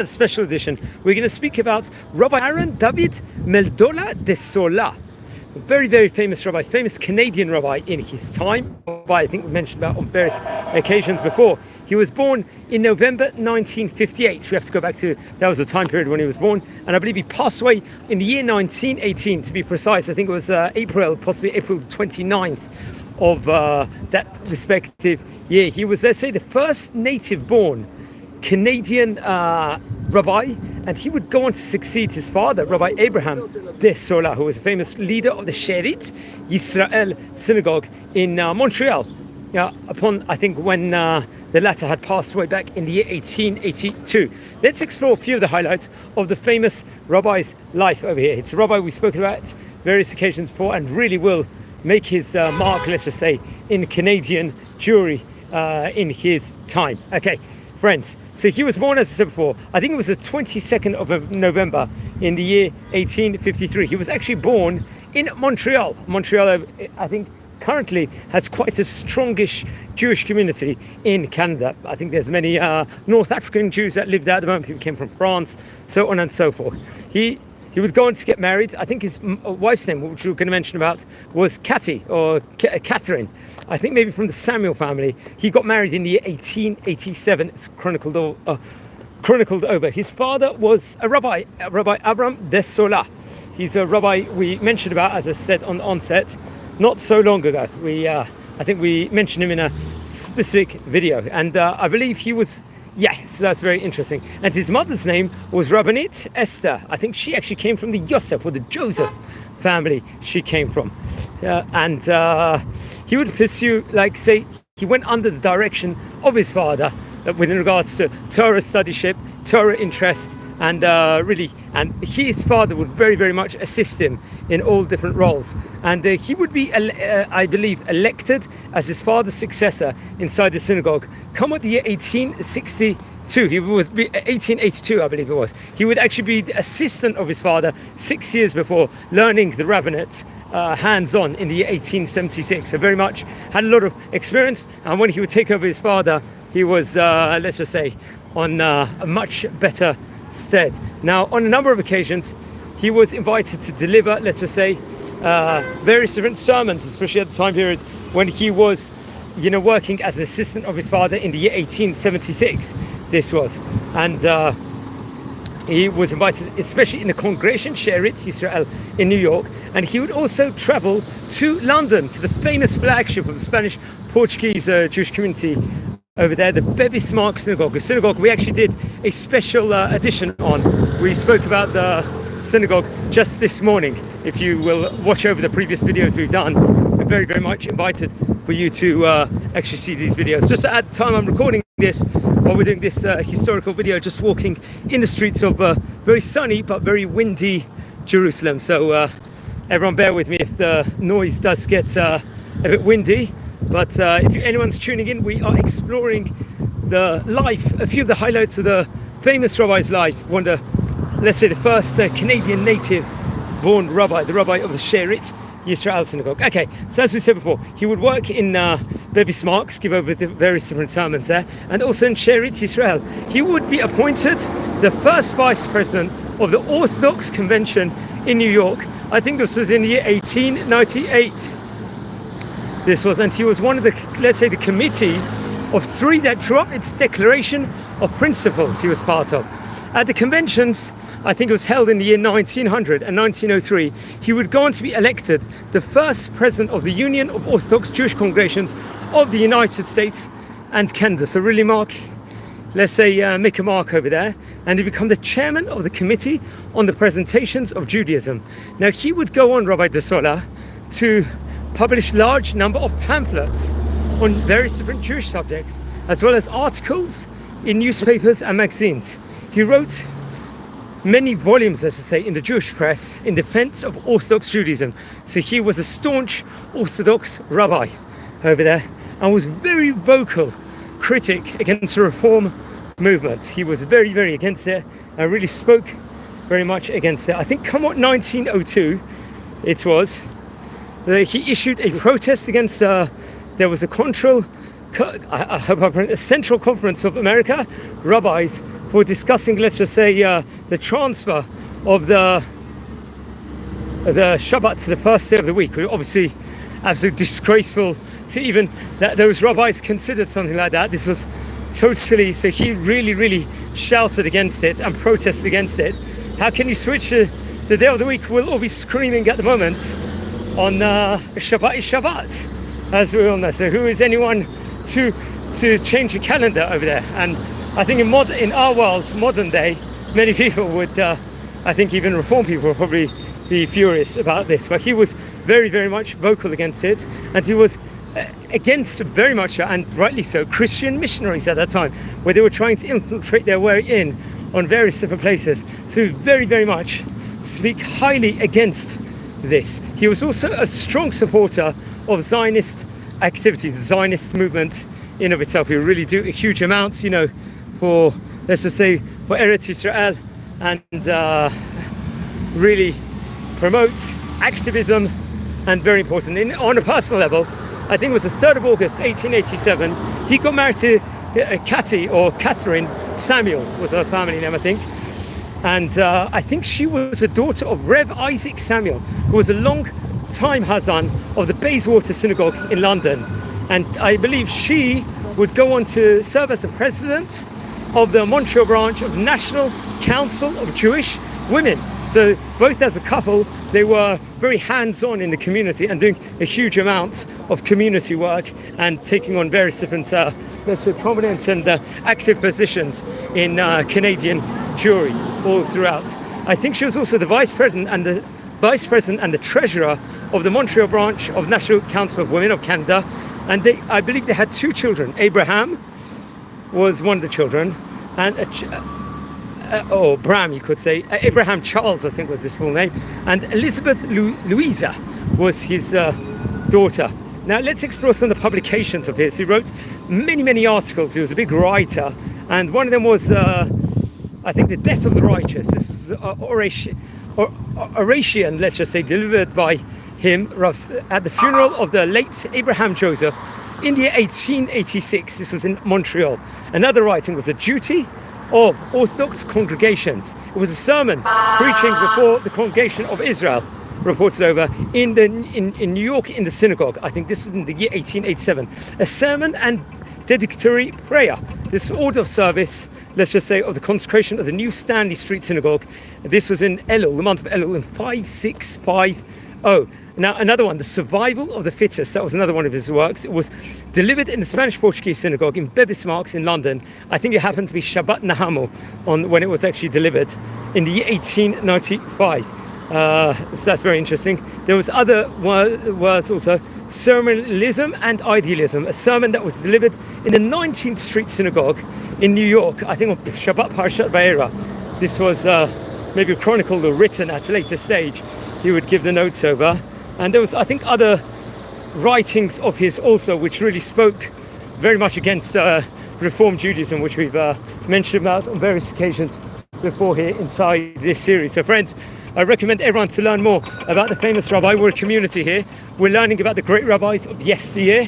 special edition. We're going to speak about Rabbi Aaron David Meldola de Sola, a very, very famous rabbi, famous Canadian rabbi in his time. I think we mentioned about on various occasions before. He was born in November 1958. We have to go back to, that was the time period when he was born. And I believe he passed away in the year 1918, to be precise. I think it was April, possibly April 29th of that respective year. He was, let's say, the first native-born Canadian rabbi, and he would go on to succeed his father, Rabbi Abraham de Sola, who was a famous leader of the Sherit Yisrael synagogue in Montreal. Upon, I think, when the latter had passed away back in the year 1882. Let's explore a few of the highlights of the famous rabbi's life over here. It's a rabbi we've spoken about various occasions before, and really will make his mark, let's just say, in Canadian Jewry in his time. Okay, friends, so he was born, as I said before, I think it was the 22nd of November in the year 1853. He was actually born in Montreal. Montreal, I think, currently has quite a strongish Jewish community in Canada. I think there's many North African Jews that live there at the moment. People came from France, so on and so forth. He would go on to get married. I think his wife's name, which we were going to mention about, was Cathy or Catherine. I think maybe from the Samuel family. He got married in the year 1887. It's chronicled over. His father was a rabbi, Rabbi Abraham de Sola. He's a rabbi we mentioned about, as I said on the onset, not so long ago. I think we mentioned him in a specific video, and I believe he was. Yes, that's very interesting. And his mother's name was Rabbinit Esther. I think she actually came from the Yosef or the Joseph family she came from. And he would pursue, like, say, he went under the direction of his father with regards to Torah studyship, Torah interest, and his father would very, very much assist him in all different roles. And he would be, I believe, elected as his father's successor inside the synagogue. Come with the year 1862, he was 1882, I believe it was. He would actually be the assistant of his father 6 years before learning the rabbinate hands-on in the year 1876. So very much had a lot of experience. And when he would take over his father, he was, let's just say, on a much better stead. Now, on a number of occasions, he was invited to deliver, let's just say, various different sermons, especially at the time period when he was, working as an assistant of his father in the year 1876. This was, and he was invited, especially in the congregation Sherit Yisrael in New York, and he would also travel to London, to the famous flagship of the Spanish-Portuguese Jewish community over there, the Bevis-Mark Synagogue, a synagogue we actually did a special edition on. We spoke about the synagogue just this morning. If you will watch over the previous videos we've done, we're very, very much invited for you to actually see these videos. Just at the time I'm recording this, while we're doing this historical video, just walking in the streets of very sunny but very windy Jerusalem. So everyone bear with me if the noise does get a bit windy. But if anyone's tuning in, we are exploring the life, a few of the highlights of the famous rabbi's life. One of the, let's say, the first Canadian native-born rabbi, the rabbi of the Sherit Yisrael synagogue. Okay, so as we said before, he would work in Bevis-Mark, give over the various different sermons there, and also in Sherit Yisrael. He would be appointed the first vice president of the Orthodox Convention in New York. I think this was in the year 1898. This was, and he was one of the, let's say, the committee of three that drew up its Declaration of Principles he was part of. At the conventions, I think it was held in the year 1900 and 1903, he would go on to be elected the first president of the Union of Orthodox Jewish Congregations of the United States and Canada. So really let's say, make a mark over there. And he became the chairman of the Committee on the Presentations of Judaism. Now, he would go on, Rabbi de Sola, to published large number of pamphlets on various different Jewish subjects, as well as articles in newspapers and magazines. He wrote many volumes, as I say, in the Jewish press in defense of Orthodox Judaism. So he was a staunch Orthodox rabbi over there, and was very vocal critic against the Reform movement. He was very, very against it, and really spoke very much against it. I think come 1902, it was, he issued a protest against, there was a Central Conference of America, rabbis for discussing, let's just say, the transfer of the Shabbat to the first day of the week. Obviously, absolutely disgraceful to even that those rabbis considered something like that. This was totally, so he really shouted against it and protested against it. How can you switch the day of the week? We'll all be screaming at the moment on Shabbat is Shabbat, as we all know. So who is anyone to change the calendar over there? And I think in our world, modern day, many people would, I think even Reform people would probably be furious about this. But he was very much vocal against it, and he was against very much, and rightly so, Christian missionaries at that time, where they were trying to infiltrate their way in on various different places. So very much speak highly against this. He was also a strong supporter of Zionist activity, the Zionist movement in of itself. He would really do a huge amount, for, let's just say, for Eretz Israel, and really promote activism, and very important. On a personal level, I think it was the 3rd of August 1887, he got married to Catherine Samuel was her family name, I think. And I think she was a daughter of Rev Isaac Samuel, who was a long-time Hazan of the Bayswater Synagogue in London. And I believe she would go on to serve as the president of the Montreal branch of the National Council of Jewish Women. So both as a couple, they were very hands-on in the community and doing a huge amount of community work and taking on various different, let's say, prominent and active positions in Canadian Jewry all throughout. I think she was also the vice president and the treasurer of the Montreal branch of National Council of Women of Canada, and I believe they had 2 children. Abraham was one of the children, and Bram, you could say. Abraham Charles, I think, was his full name, and Elizabeth Louisa was his daughter. Now let's explore some of the publications of his. He wrote many articles. He was a big writer, and one of them was I think, The Death of the Righteous. This is Oration, let's just say, delivered by him at the funeral of the late Abraham Joseph in the year 1886. This was in Montreal. Another writing was The Duty of Orthodox Congregations. It was a sermon preaching before the congregation of Israel, reported over in New York in the synagogue. I think this was in the year 1887. A sermon and dedicatory prayer. This order of service, let's just say, of the consecration of the New Stanley Street Synagogue. This was in Elul, the month of Elul, in 5650. Now another one, The Survival of the Fittest. That was another one of his works. It was delivered in the Spanish-Portuguese synagogue in Bevis Marks in London. I think it happened to be Shabbat Nahamo when it was actually delivered in the year 1895. So that's very interesting. There was other words also, Sermonalism and Idealism, a sermon that was delivered in the 19th Street Synagogue in New York, I think on Shabbat Parashat Vayera. This was maybe chronicled or written at a later stage. He would give the notes over. And there was, I think, other writings of his also, which really spoke very much against Reform Judaism, which we've mentioned about on various occasions before here inside this series. So friends, I recommend everyone to learn more about the famous rabbi. We're a community here. We're learning about the great rabbis of yesteryear.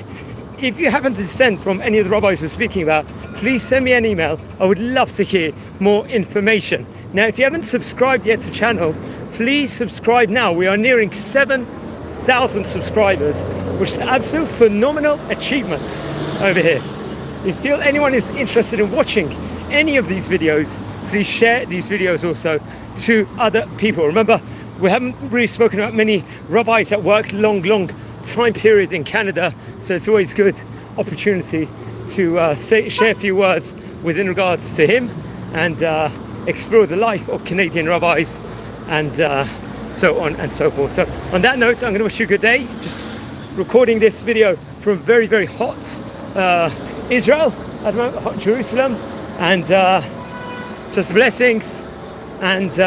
If you happen to descend from any of the rabbis we're speaking about, please send me an email. I would love to hear more information. Now, if you haven't subscribed yet to the channel, please subscribe now. We are nearing 7,000 subscribers, which is an absolute phenomenal achievement over here. If you feel anyone is interested in watching any of these videos, please share these videos also to other people. Remember, we haven't really spoken about many rabbis that worked long time period in Canada, so it's always good opportunity to share a few words within regards to him and explore the life of Canadian rabbis and so on and so forth. So on that note, I'm going to wish you a good day. Just recording this video from very hot Israel at the moment, hot Jerusalem, and just blessings, and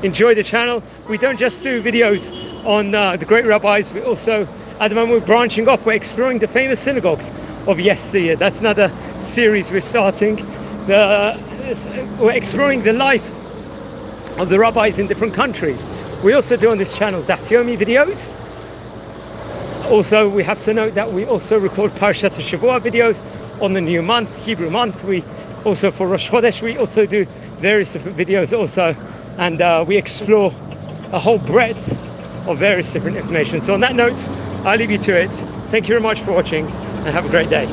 enjoy the channel. We don't just do videos on the great rabbis, we also, at the moment, we're branching off. We're exploring the famous synagogues of yesteryear. That's another series we're starting. We're exploring the life of the rabbis in different countries. We also do on this channel Daf Yomi videos. Also, we have to note that we also record Parashat HaShavua videos on the new month, Hebrew month. We Also for Rosh Chodesh, we also do various different videos also, and we explore a whole breadth of various different information. So on that note, I'll leave you to it. Thank you very much for watching, and have a great day.